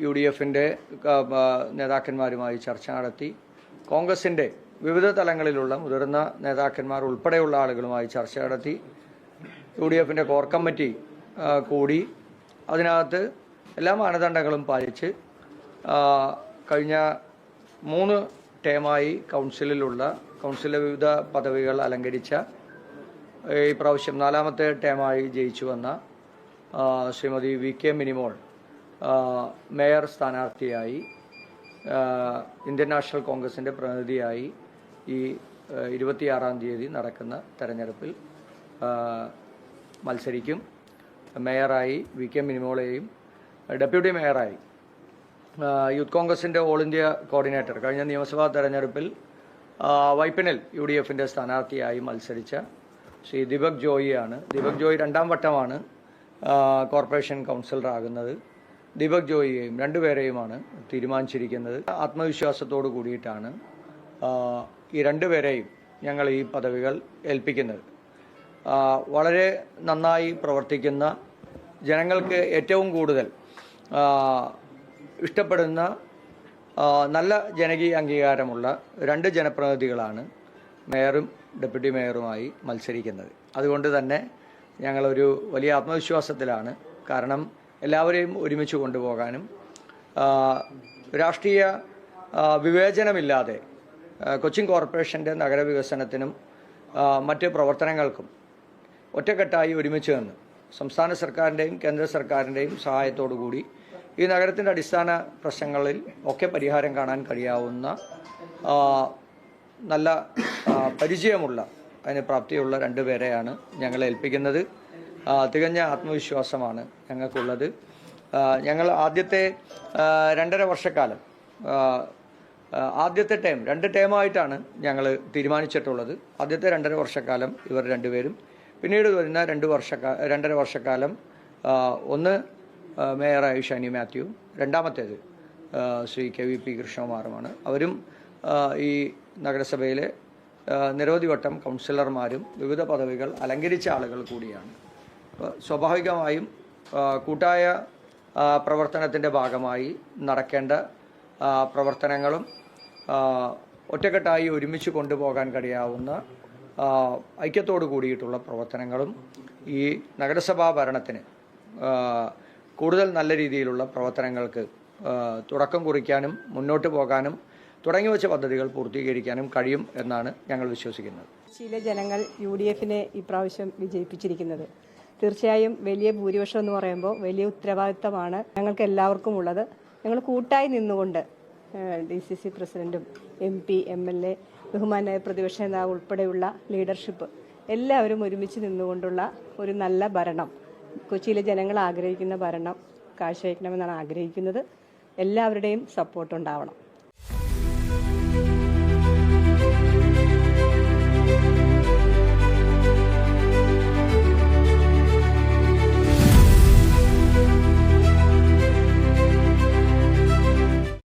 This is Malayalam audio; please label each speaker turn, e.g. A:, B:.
A: UDFിൻ്റെ നേതാക്കന്മാരുമായി ചർച്ച നടത്തി. കോൺഗ്രസിൻ്റെ വിവിധ തലങ്ങളിലുള്ള മുതിർന്ന നേതാക്കന്മാർ ഉൾപ്പെടെയുള്ള ആളുകളുമായി ചർച്ച നടത്തി. UDFിൻ്റെ കോർ കമ്മിറ്റി കൂടി. അതിനകത്ത് എല്ലാ മാനദണ്ഡങ്ങളും പാലിച്ച് കഴിഞ്ഞ 3 ടേമായി കൗൺസിലിലെ വിവിധ പദവികൾ അലങ്കരിച്ച ഈ പ്രാവശ്യം 4ാമത്തെ ടേമായി ജയിച്ചു വന്ന ശ്രീമതി VK മിനിമോൾ മേയർ സ്ഥാനാർത്ഥിയായി ഇന്ത്യൻ നാഷണൽ കോൺഗ്രസിൻ്റെ പ്രതിനിധിയായി ഈ 26-ാം തീയതി നടക്കുന്ന തെരഞ്ഞെടുപ്പിൽ മത്സരിക്കും. മേയറായി VK മിനിമോളെയും ഡെപ്യൂട്ടി മേയറായി യൂത്ത് കോൺഗ്രസിൻ്റെ ഓൾ ഇന്ത്യ കോർഡിനേറ്റർ കഴിഞ്ഞ നിയമസഭാ തെരഞ്ഞെടുപ്പിൽ വൈപ്പിനിൽ UDFിൻ്റെ സ്ഥാനാർത്ഥിയായി മത്സരിച്ച ശ്രീ ദീപക് ജോയിയാണ്. ദീപക് ജോയി 2ാം വട്ടമാണ് കോർപ്പറേഷൻ കൗൺസിലറാകുന്നത്. ദീപക് ജോയിയെയും 2 പേരെയുമാണ് തീരുമാനിച്ചിരിക്കുന്നത്. ആത്മവിശ്വാസത്തോടു കൂടിയിട്ടാണ് ഈ 2 പേരെയും ഞങ്ങൾ ഈ പദവികൾ ഏൽപ്പിക്കുന്നത്. വളരെ നന്നായി പ്രവർത്തിക്കുന്ന, ജനങ്ങൾക്ക് ഏറ്റവും കൂടുതൽ ഇഷ്ടപ്പെടുന്ന, നല്ല ജനകീയ അംഗീകാരമുള്ള 2 ജനപ്രതിനിധികളാണ് മേയറും ഡെപ്യൂട്ടി മേയറുമായി മത്സരിക്കുന്നത്. അതുകൊണ്ട് തന്നെ ഞങ്ങളൊരു വലിയ ആത്മവിശ്വാസത്തിലാണ്. കാരണം എല്ലാവരെയും ഒരുമിച്ച് കൊണ്ടുപോകാനും രാഷ്ട്രീയ വിവേചനമില്ലാതെ കൊച്ചിൻ കോർപ്പറേഷൻ്റെ നഗരവികസനത്തിനും മറ്റ് പ്രവർത്തനങ്ങൾക്കും ഒറ്റക്കെട്ടായി ഒരുമിച്ച് നിന്ന് സംസ്ഥാന സർക്കാരിൻ്റെയും കേന്ദ്ര സർക്കാരിൻ്റെയും സഹായത്തോടു കൂടി ഈ നഗരത്തിൻ്റെ അടിസ്ഥാന പ്രശ്നങ്ങളിൽ ഒക്കെ പരിഹാരം കാണാൻ കഴിയാവുന്ന നല്ല പരിചയമുള്ള, അതിന് പ്രാപ്തിയുള്ള 2 പേരെയാണ് ഞങ്ങൾ ഏൽപ്പിക്കുന്നത്. തികഞ്ഞ ആത്മവിശ്വാസമാണ് ഞങ്ങൾക്കുള്ളത്. ഞങ്ങൾ ആദ്യത്തെ 2.5 വർഷക്കാലം, ആദ്യത്തെ ടേം 2 ടേമായിട്ടാണ് ഞങ്ങൾ തീരുമാനിച്ചിട്ടുള്ളത്. ആദ്യത്തെ 2.5 വർഷക്കാലം ഇവർ 2 പേരും, പിന്നീട് വരുന്ന 2.5 വർഷക്കാലം ഒന്ന് മേയറായി ഷൈനി മാത്യുവും, 2ാമത്തേത് ശ്രീ KVP കൃഷ്ണകുമാറുമാണ്. അവരും ഈ നഗരസഭയിലെ നിരവധി വട്ടം കൗൺസിലർമാരും വിവിധ പദവികൾ അലങ്കരിച്ച ആളുകൾ കൂടിയാണ്. സ്വാഭാവികമായും കൂട്ടായ പ്രവർത്തനത്തിൻ്റെ ഭാഗമായി നടക്കേണ്ട പ്രവർത്തനങ്ങളും ഒറ്റക്കെട്ടായി ഒരുമിച്ച് കൊണ്ടുപോകാൻ കഴിയാവുന്ന ഐക്യത്തോടു കൂടിയിട്ടുള്ള പ്രവർത്തനങ്ങളും ഈ നഗരസഭാ ഭരണത്തിന് കൂടുതൽ നല്ല രീതിയിലുള്ള പ്രവർത്തനങ്ങൾക്ക് തുടക്കം കുറിക്കാനും മുന്നോട്ട് പോകാനും തുടങ്ങി വെച്ച പദ്ധതികൾ പൂർത്തീകരിക്കാനും കഴിയും എന്നാണ് ഞങ്ങൾ വിശ്വസിക്കുന്നത്.
B: ചില ജനങ്ങൾ UDFിനെ ഇപ്രാവശ്യം വിജയിപ്പിച്ചിരിക്കുന്നത് തീർച്ചയായും വലിയ ഭൂരിപക്ഷം എന്ന് പറയുമ്പോൾ വലിയ ഉത്തരവാദിത്തമാണ് ഞങ്ങൾക്ക് എല്ലാവർക്കും ഉള്ളത്. ഞങ്ങൾ കൂട്ടായി നിന്നുകൊണ്ട് DCC പ്രസിഡന്റും MP, MLA, ബഹുമാനായ പ്രതിപക്ഷ നേതാവ് ഉൾപ്പെടെയുള്ള ലീഡർഷിപ്പ് എല്ലാവരും ഒരുമിച്ച് നിന്നുകൊണ്ടുള്ള ഒരു നല്ല ഭരണം, കൊച്ചിയിലെ ജനങ്ങൾ ആഗ്രഹിക്കുന്ന ഭരണം കാഴ്ചവെക്കണമെന്നാണ് ആഗ്രഹിക്കുന്നത്. എല്ലാവരുടെയും സപ്പോർട്ട് ഉണ്ടാവണം.